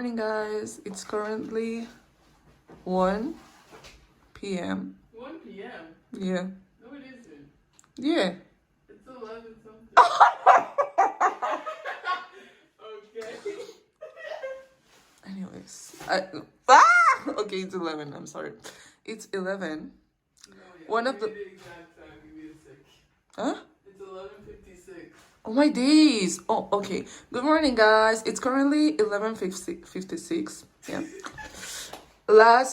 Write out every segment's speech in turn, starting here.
Morning, guys. It's currently 1 p.m. 1 p.m. Yeah. No, it isn't. Yeah. It's 11 something. Okay. Anyways, okay, it's 11. I'm sorry. It's 11. No, yeah. One of the exact time. Give me a sec. Huh? It's 11:56. Oh my days. Oh, okay. Good morning, guys. It's currently 11:56. Yeah.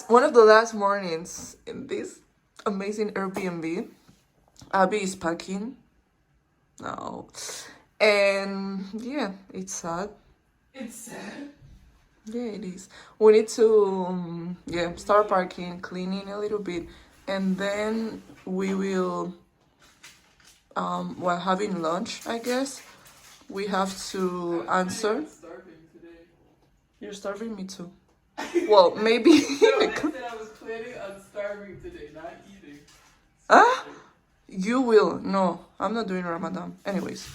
One of the last mornings in this amazing Airbnb. Abby is packing. No. And yeah, it's sad. It's sad. Yeah, it is. We need to start packing, cleaning a little bit, and then we will while having lunch, I guess, we have to answer. I'm starving today. You're starving me too. Well, maybe. No, I said I was planning on starving today, not eating. Huh? You will. No, I'm not doing Ramadan. Anyways,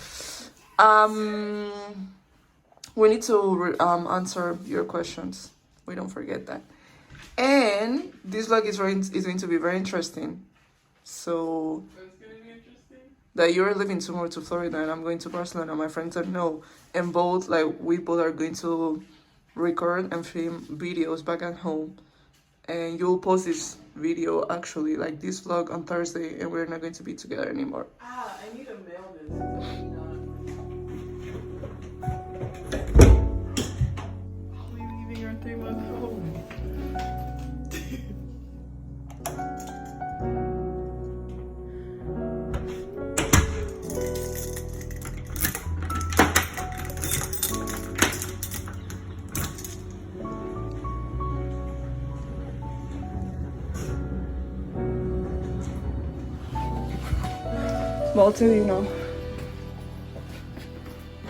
we need to answer your questions. We don't forget that. And this vlog is going to be very interesting. So What's gonna be interesting? that you're leaving tomorrow to Florida and I'm going to Barcelona. My friends said no, and we both are going to record and film videos back at home. And you'll post this video, actually, like this vlog on Thursday, and we're not going to be together anymore. I need to mail this. Are we leaving our 3-month home? Well, I'll tell you now.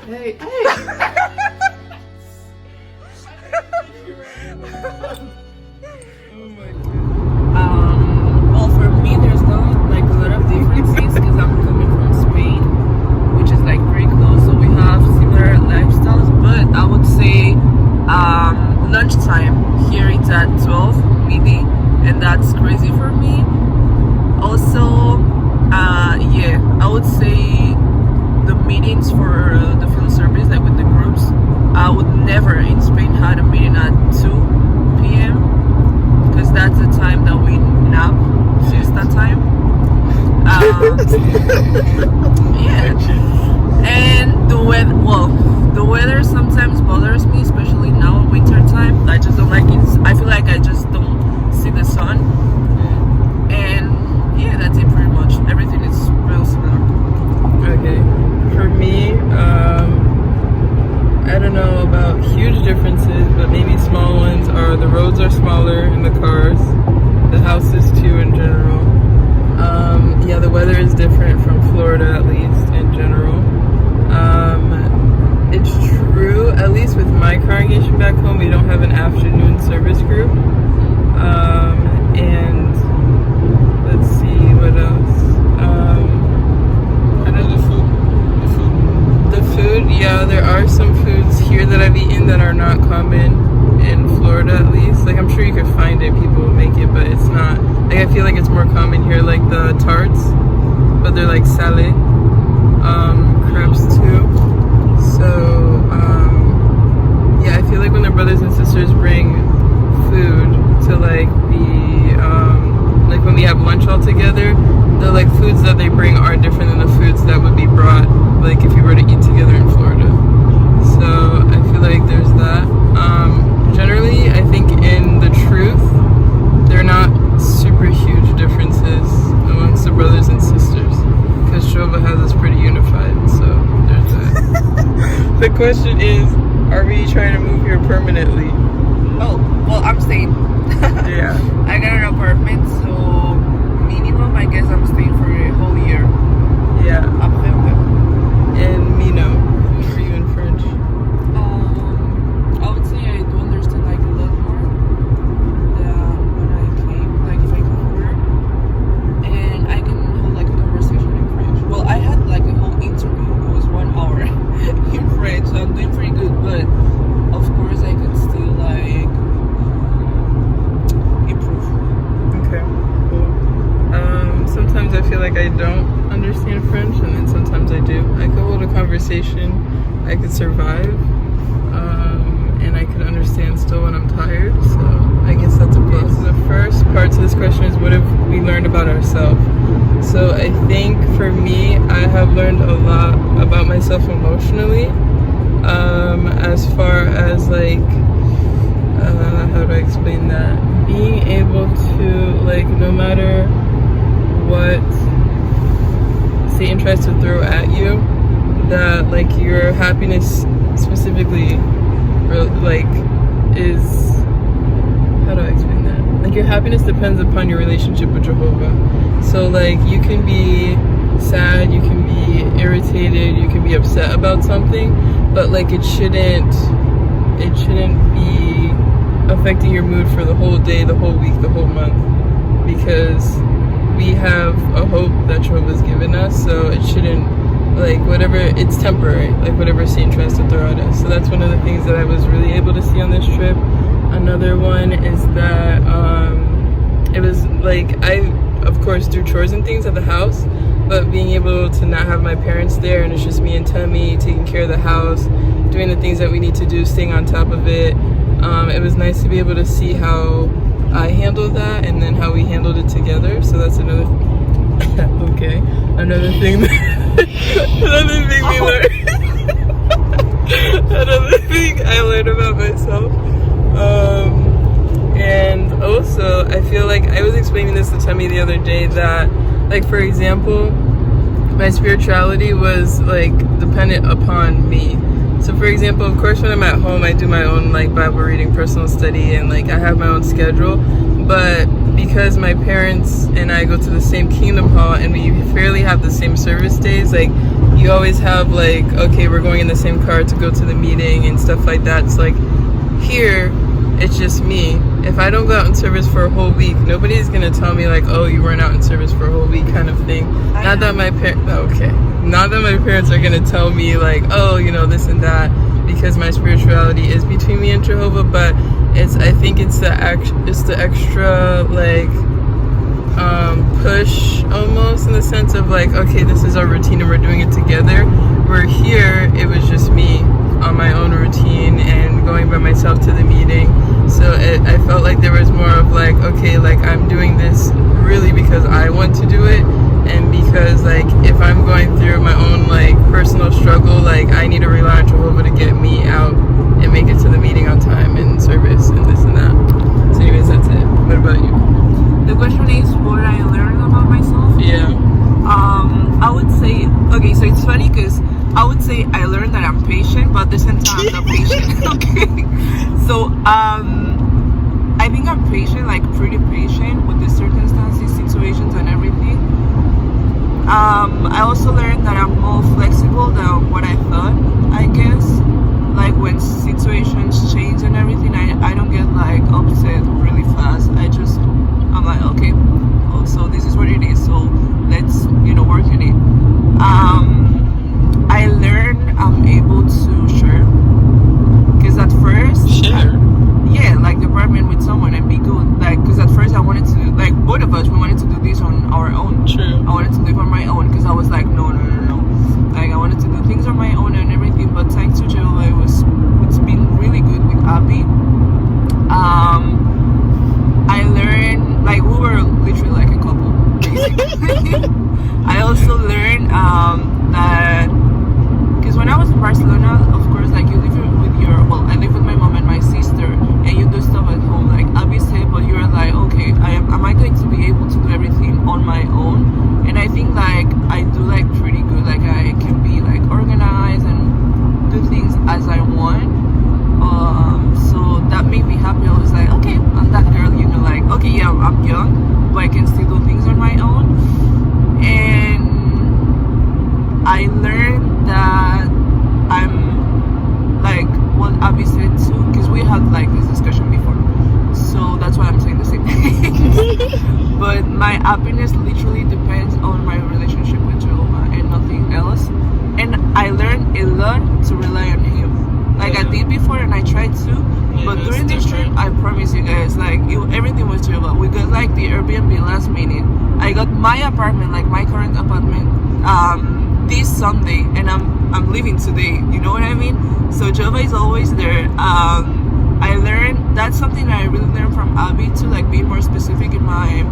Hey! Oh my god. Well, for me, there's not like a lot of differences because I'm coming from Spain, which is like pretty close, so we have similar lifestyles. But I would say lunchtime here it's at 12 maybe, and that's crazy for me. Also, I would say the meetings for the field service, like with the groups, I would never in Spain had a meeting at 2 p.m. because that's the time that we nap, siesta time. Yeah, and the weather sometimes bothers me, especially now in winter time. I just don't like it. I feel like I just don't see the sun, and yeah, that's it pretty much. Everything is real similar. Okay, for me, I don't know about huge differences, but maybe small ones are the roads are smaller in the cars, the houses too in general. Yeah, the weather is different from Florida, at least in general. It's true, at least with my congregation back home, we don't have an afternoon service group. And let's see what else. Yeah, there are some foods here that I've eaten that are not common in Florida, at least. Like, I'm sure you could find it, people will make it, but it's not. Like, I feel like it's more common here, like the tarts, but they're like salé, crepes too. So, yeah, I feel like when their brothers and sisters bring food to like like when we have lunch all together, the like foods that they bring are different than the foods that would be brought like if you were to eat together in Florida. So I feel like there's that. Generally, I think in the truth, there are not super huge differences amongst the brothers and sisters because Shova has us pretty unified. So there's that. The question is, are we trying to move here permanently? Oh, well, I'm staying. Yeah. I got an apartment, so minimum, I guess I'm staying for a whole year. Yeah. Après, And Mino, how are you in French? I would say I do understand like a lot more than when I came, like if I come over, and I can hold like a conversation in French. Well, I had like a whole interview. It was 1 hour in French, so I'm doing pretty good. But of course, I could still conversation, I could survive, and I could understand still when I'm tired. So I guess that's a plus. The first part to this question is, what have we learned about ourselves? So I think for me, I have learned a lot about myself emotionally, as far as like, how do I explain that? Being able to, like, no matter what Satan tries to throw at you, that like your happiness specifically, like, is, how do I explain that? Like, your happiness depends upon your relationship with Jehovah. So like, you can be sad, you can be irritated, you can be upset about something, but like it shouldn't be affecting your mood for the whole day, the whole week, the whole month, because we have a hope that Jehovah's given us. So it shouldn't, like, whatever, it's temporary, like whatever Satan tries to throw at us. So that's one of the things that I was really able to see on this trip. Another one is that it was like, I of course do chores and things at the house, but being able to not have my parents there and it's just me and Temmie taking care of the house, doing the things that we need to do, staying on top of it. It was nice to be able to see how I handled that and then how we handled it together. So that's another okay, another thing we learned. Another thing I learned about myself. And also, I feel like I was explaining this to Temmie the other day, that, like, for example, my spirituality was like dependent upon me. So for example, of course, when I'm at home, I do my own like Bible reading, personal study, and like I have my own schedule. But because my parents and I go to the same Kingdom Hall and we fairly have the same service days, like you always have like, okay, we're going in the same car to go to the meeting and stuff like that. It's like here, it's just me. If I don't go out in service for a whole week, nobody's gonna tell me like, oh, you weren't out in service for a whole week, kind of thing. Not that my parents are gonna tell me like, oh, you know, this and that, because my spirituality is between me and Jehovah. But I think it's the extra like push, almost, in the sense of like, okay, this is our routine and we're doing it together. Where here, it was just me on my own routine and going by myself to the meeting. So I felt like there was more of like, okay, like I'm doing this really because I want to do it, and because like if I'm going through my own like personal struggle, like I need to rely on Jehovah to get me out and make it to the meeting on time and service and this and that. So anyways, that's it. What about you? The question is, what I learned about myself? Yeah. I would say, okay, so it's funny because I would say I learned that I'm patient, but at the same time I'm not patient. Okay. So I think I'm patient, like pretty patient with the circumstances, situations and everything. I also learned that I'm more flexible than what I thought, I guess. Like when situations change and everything, I don't get like upset really fast. I'm like, okay, oh, so this is what it is, so let's, work on it. I learned I'm able to share, because at first, yeah, like the apartment with someone and be good, like, because at first I wanted to, like, both of us, we wanted to do this on our own. True. I wanted to live on my own, because I was like, no, like I wanted to do things on my own and everything. But thanks to Jehovah, it's been really good with Abby. I learned, like, we were literally like a couple, basically. I also learned that, because when I was in Barcelona, of course, like, you live with I live with my mom and my sister, and you do stuff at home, like Abby said, but you're like, okay, am I going to be able to do everything on my own? And I think, like, I do, like, pretty good, like, I can be, like, organized and do things as I want. So that made me happy. I was like, okay, I'm that girl, like, okay, yeah, I'm young, but I can still do things on my own. And I learned that I'm, like what Abby said too, because we had like this discussion before, so that's why I'm saying the same thing. But my happiness literally depends on my relationship with Jehovah and nothing else. And I learned a lot to rely on him, like I did before, and I tried to, but during this trip, I promise you guys, like, everything was Jehovah. We got like the Airbnb last minute. I got my apartment, like my current apartment, this Sunday and I'm leaving today. You know what I mean? So Jehovah is always there. I learned, that's something that I really learned from Abby, to like be more specific in my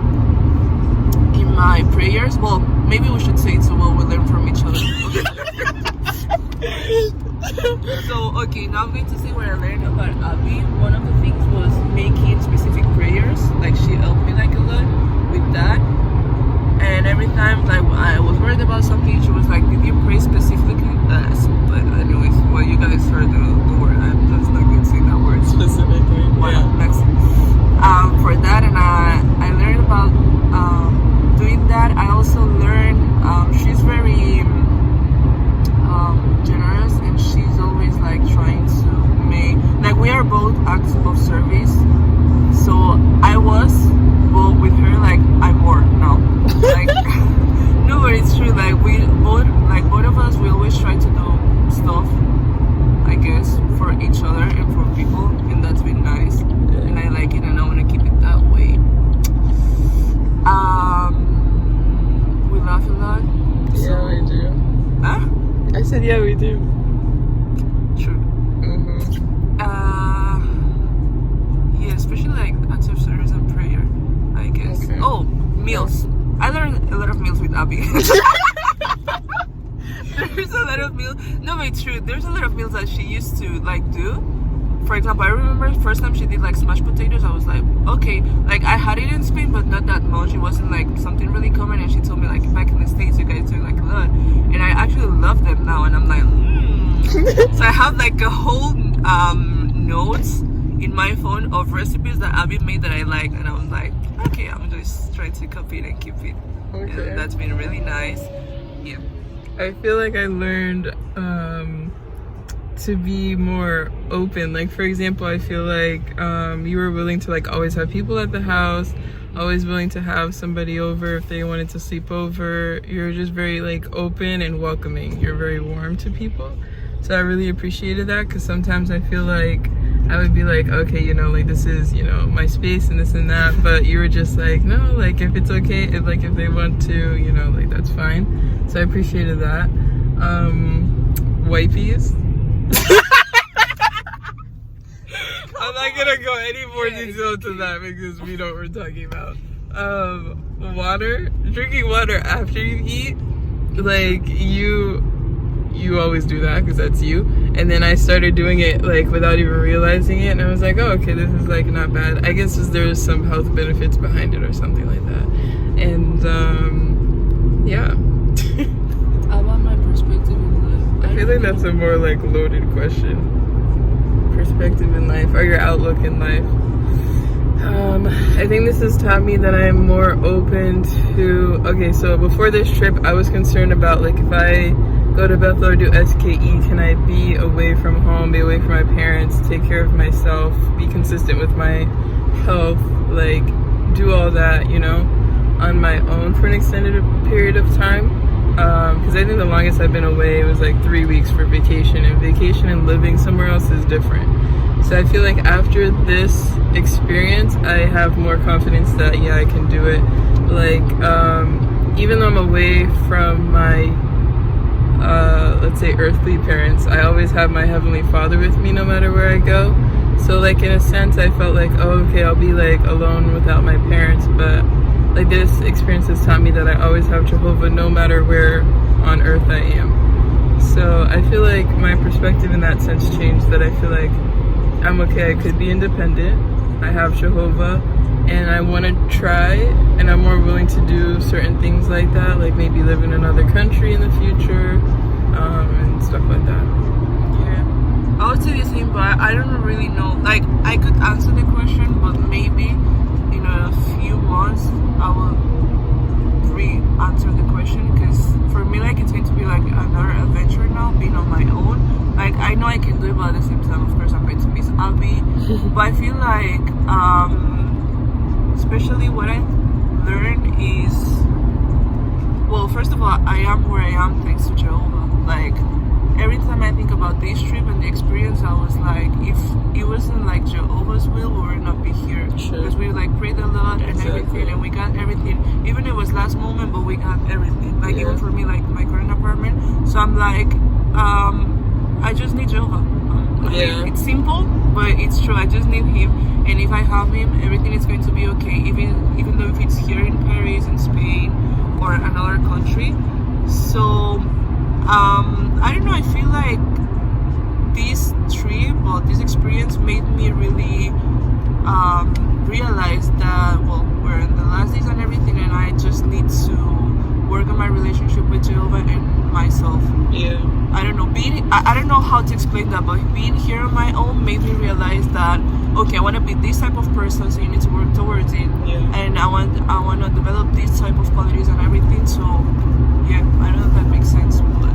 prayers. Well, maybe we should say to what we learn from each other. So okay, now I'm going to say what I learned about Abby. One of the things was making specific prayers. Like she helped me like a lot with that. And every time like I was worried about something, she was like, did you pray specifically? But anyways, well, you guys heard the word. I'm just not going to say that word Specifically. well, Yeah. next for that. And I learned about doing that. I also learned she's very generous, and she's always like trying to make, like, we are both acts of service. So I was, well, with her, like I'm more now. Like no, but it's true. Like both of us, we always try to do stuff, I guess, for each other and for people, and that's been nice. And I like it, and I want to keep it that way. We laugh a lot. Yeah, we do. Huh? I said, yeah, we do. True. Yeah, especially like acts of service and prayer, I guess. Okay. Oh, meals. I learned a lot of meals with Abby. There's a lot of meals. No, but it's true. There's a lot of meals that she used to like do. For example, I remember the first time she did like smashed potatoes. I was like, okay, like I had it in Spain, but not that much. It wasn't like something really common. And she told me like back in the States, you guys do like a lot, and I actually love them now. And I'm like, So I have like a whole notes in my phone of recipes that Abby made that I like, and I'm like, okay, I'm just trying to copy it and keep it. Okay. And that's been really nice. Yeah. I feel like I learned to be more open. Like, for example, I feel like you were willing to like always have people at the house, always willing to have somebody over if they wanted to sleep over. You're just very like open and welcoming. You're very warm to people. So I really appreciated that, because sometimes I feel like I would be like, okay, you know, like this is, you know, my space and this and that, but you were just like, no, like if it's okay, if they want to, you know, like that's fine. So I appreciated that. Wipies. I'm not gonna go any more detail to that because we know what we're talking about. Water, drinking water after you eat, like you always do that because that's you. And then I started doing it like without even realizing it, and I was like, oh, okay, this is like not bad. I guess there's some health benefits behind it or something like that. And yeah. How about my perspective in life? I feel like that's a more like loaded question. Perspective in life, or your outlook in life. I think this has taught me that I'm more open to, okay, so before this trip I was concerned about like if I go to Bethel or do SKE, can I be away from home, be away from my parents, take care of myself, be consistent with my health, like do all that, you know, on my own for an extended period of time. Because I think the longest I've been away was like 3 weeks for vacation, and vacation and living somewhere else is different. So I feel like after this experience, I have more confidence that, yeah, I can do it. Like, even though I'm away from my, let's say, earthly parents, I always have my Heavenly Father with me no matter where I go. So, like, in a sense, I felt like, oh, okay, I'll be, like, alone without my parents, but like this experience has taught me that I always have Jehovah no matter where on earth I am. So I feel like my perspective in that sense changed, that I feel like I'm okay, I could be independent, I have Jehovah, and I want to try, and I'm more willing to do certain things like that, like maybe live in another country in the future, and stuff like that. Yeah, I would say the same, but I don't really know. Like, I could answer the question, but maybe in a few months I will re-answer the question, because for me, like, it's going to be like another adventure now, being on my own. Like, I know I can do it, but at the same time, of course, I'm going to miss Abby. But I feel like, especially what I learned is, well, first of all, I am where I am thanks to Jehovah. Like, every time I think about this trip and the experience, I was like, if it wasn't like Jehovah's will, we would not be here. Sure. Because we like prayed a lot and Exactly. everything, and and we got everything. Even it was last moment, but we got everything. Like even for me, like my current apartment. So I'm like, I just need Jehovah. It's simple, but it's true. I just need him, and if I have him, everything is going to be okay. Even though if it's here in Paris, in Spain, or another country. So I don't know. I feel like this trip or this experience made me really realize that we're in the last days and everything, and I just need to work on my relationship with Jehovah and myself. I don't know, I don't know how to explain that, but being here on my own made me realize that okay, I want to be this type of person, so you need to work towards it. And I want to develop this type of qualities and everything. So yeah, I don't know if that makes sense, but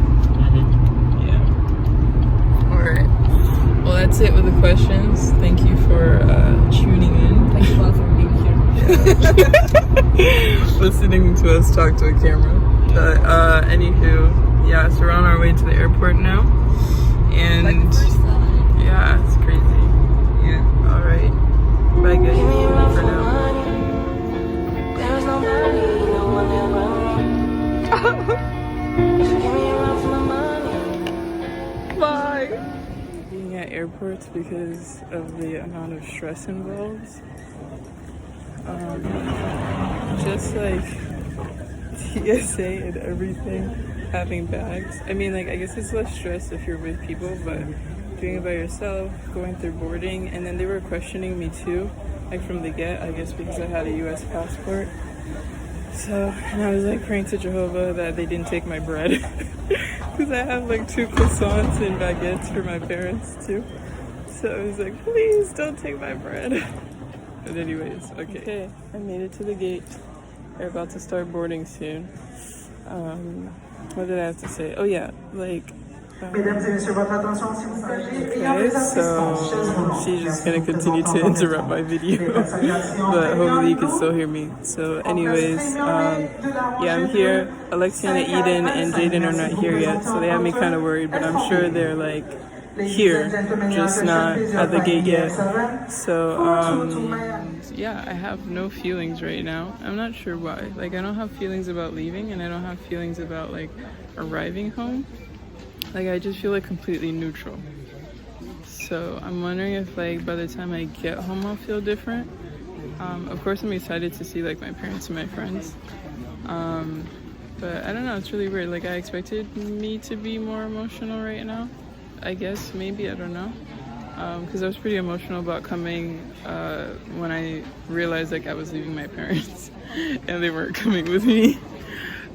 all right, well, that's it with the questions. Thank you for tuning in. Thank you all for being here. Listening to us talk to a camera. But anywho, yeah, so we're on our way to the airport now. And Like the first time. yeah, it's crazy. Yeah. All right. Bye guys for now. There's nobody, no one ever. Give me a run for my money. Bye. Being at airports because of the amount of stress involved. Just like TSA and everything, having bags. I mean, like, I guess it's less stress if you're with people, but doing it by yourself, going through boarding, and then they were questioning me too, like from the get, I guess because I had a US passport. So, and I was like praying to Jehovah that they didn't take my bread. Because I have like 2 croissants and baguettes for my parents too. So I was like, please don't take my bread. But anyways, okay, I made it to the gate. They're about to start boarding soon. What did I have to say? Oh yeah, like, okay, so she's just gonna continue to interrupt my video, but hopefully you can still hear me. So anyways, yeah, I'm here. Alexia and Eden and Jaden are not here yet, so they have me kind of worried, but I'm sure they're like here, just not at the gate yet. So yeah, I have no feelings right now. I'm not sure why. Like, I don't have feelings about leaving, and I don't have feelings about like arriving home. Like, I just feel like completely neutral. So I'm wondering if like by the time I get home I'll feel different. Of course I'm excited to see like my parents and my friends. But I don't know, it's really weird. Like, I expected me to be more emotional right now. I guess, maybe, I don't know. Because I was pretty emotional about coming when I realized like I was leaving my parents and they weren't coming with me.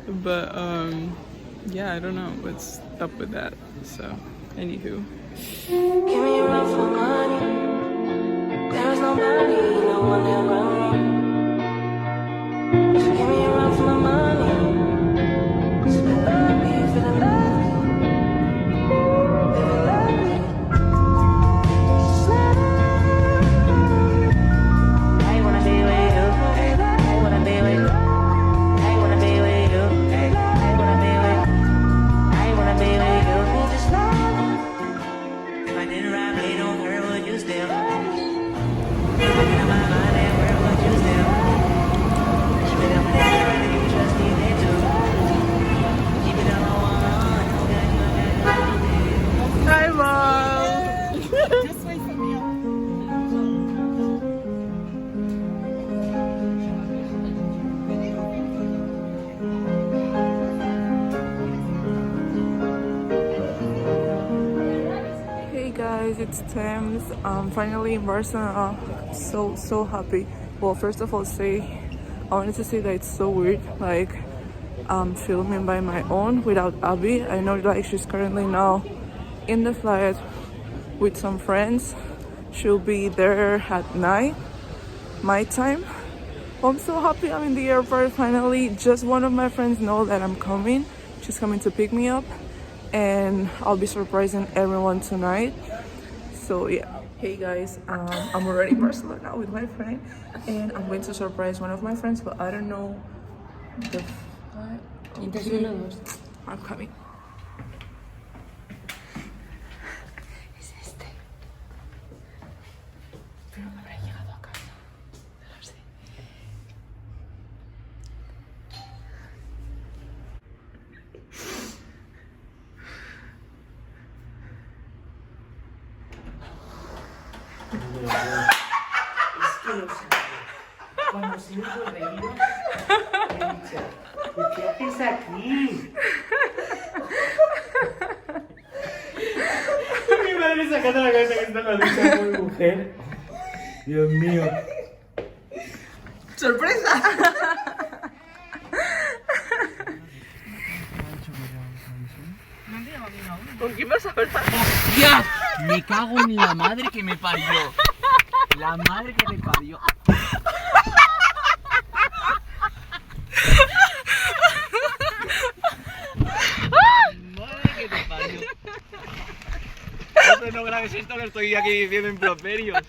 But yeah, I don't know what's up with that. So, anywho. Give me a run for money. There's nobody, no one ever. Give me a run for my money. Spend love me, feeling love. Living love me. I wanna be with you. I wanna be with you. I wanna be with you. I wanna be with you. I wanna be with you. Just love. If I didn't ride me, don't hurt, would you still? If I get in my mind, then where would you still? Keep it up and down, and you trust me there too. Keep it all on, oh God, you Hi, Mom! Just wait for me. Hey guys, it's Thames. Finally in Barcelona. So happy. Well, first of all, I wanted to say that it's so weird, like filming by my own without Abby. I know like she's currently now in the flight with some friends. She'll be there at 9 my time. Well, I'm so happy I'm in the airport finally. Just one of my friends know that I'm coming. She's coming to pick me up, and I'll be surprising everyone tonight. So yeah. Hey guys, I'm already in Barcelona with my friend, and I'm going to surprise one of my friends, but I don't know the flight. Okay. I'm coming. Es este. Pero no habrá llegado a casa. No lo sé. Es que no sabe. Cuando siento reír, ¿y qué haces aquí? Mi madre sacando la cabeza que está en la ducha muy mujer. Dios mío. ¡Sorpresa! ¿Con quién vas a hablar? ¡Ya! Me cago en la madre que me parió. La madre que me parió. Madre que me parió. No grabes esto que estoy aquí viviendo en improperios.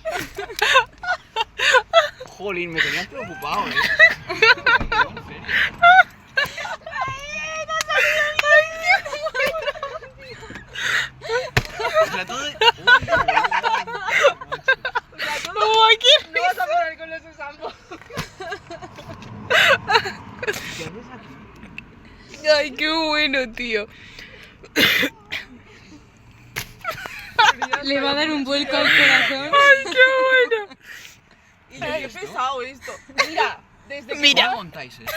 Jolín, me tenías preocupado, En serio. O sea, todo... No vas a parar con los usamos. ¿Qué haces aquí? Ay, qué bueno, tío. Le va a dar un vuelco al corazón. Ay, qué bueno. Y yo, qué pesado esto. Mira, desde que... ¿Cómo montáis esto?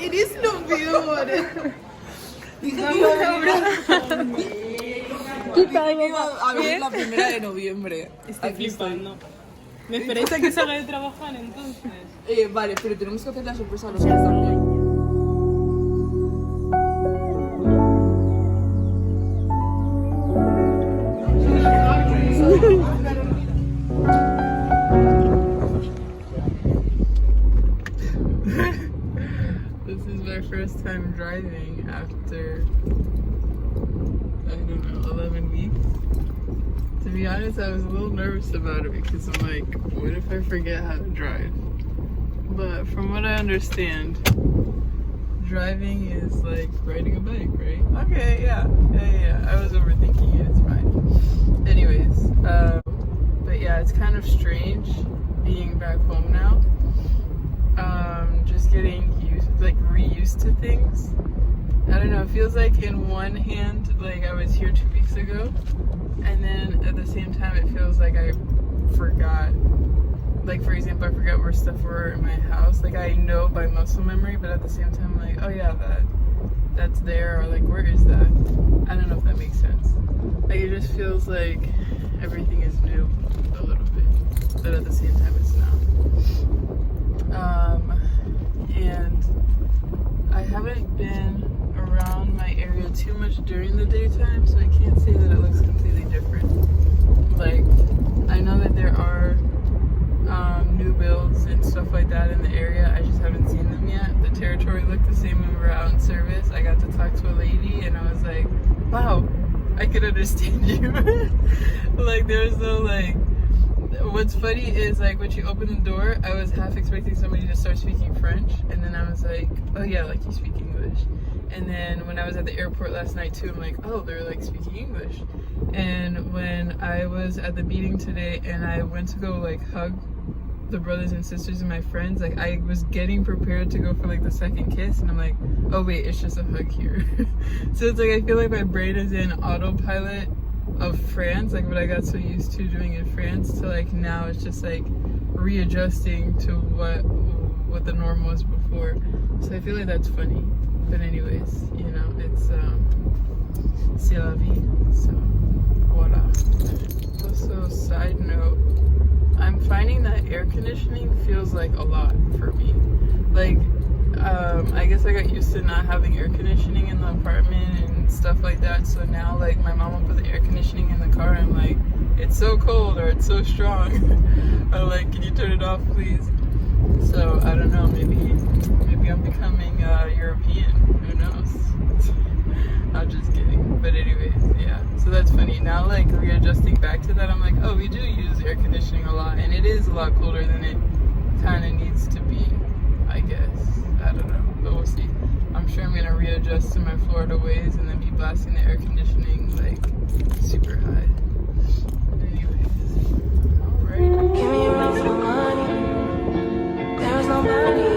Eres lo peor. ¿Qué tal, A ver, la 1 de noviembre. Estoy flipando. ¿Me esperáis a que salga de trabajar entonces? Vale, pero tenemos que hacer la sorpresa a los demás también. This is my first time driving after, I don't know, 11 weeks. To be honest, I was a little nervous about it because I'm like, what if I forget how to drive? But from what I understand, driving is like riding a bike, right? Okay, yeah. I was overthinking it, it's fine. Anyways, but yeah, it's kind of strange being back home now. Just getting reused to things. I don't know, it feels like in one hand, like I was here 2 weeks ago, and then at the same time it feels like I forgot. Like, for example, I forgot where stuff were in my house. Like, I know by muscle memory, but at the same time, I'm like, oh yeah, that's there, or like, where is that? I don't know if that makes sense. Like, it just feels like everything is new a little bit, but at the same time, it's not. And I haven't been around my area too much during the daytime, so I can't say that it looks completely different. Like, I know that there are new builds and stuff like that in the area. I just haven't seen them yet. The territory looked the same when we were out in service. I got to talk to a lady and I was like, wow, I could understand you. Like, there's no like, what's funny is like when she opened the door, I was half expecting somebody to start speaking French, and then I was like, oh yeah, like you speak English. And then when I was at the airport last night too, I'm like, oh, they're like speaking English. And when I was at the meeting today and I went to go like hug the brothers and sisters and my friends, like I was getting prepared to go for like the second kiss, and I'm like, oh wait, it's just a hug here. So it's like I feel like my brain is in autopilot of France, like what I got so used to doing in France, to like now it's just like readjusting to what the norm was before. So I feel like that's funny. But anyways, you know, it's c'est la vie. So voila. Also, side note, I'm finding that air conditioning feels like a lot for me. Like, I guess I got used to not having air conditioning in the apartment and stuff like that. So now, like, my mom will put the air conditioning in the car, and I'm like, it's so cold or it's so strong. I'm like, can you turn it off, please? So I don't know. Maybe I'm becoming European. Who knows? I'm just kidding. But anyways, yeah. So that's funny. Now, like, readjusting back to that, I'm like, oh, we do use air conditioning a lot, and it is a lot colder than it kind of needs to be, I guess. I don't know. But we'll see. I'm sure I'm gonna readjust to my Florida ways and then be blasting the air conditioning like super high. But anyways, alright. Give me a run for money. There is no money.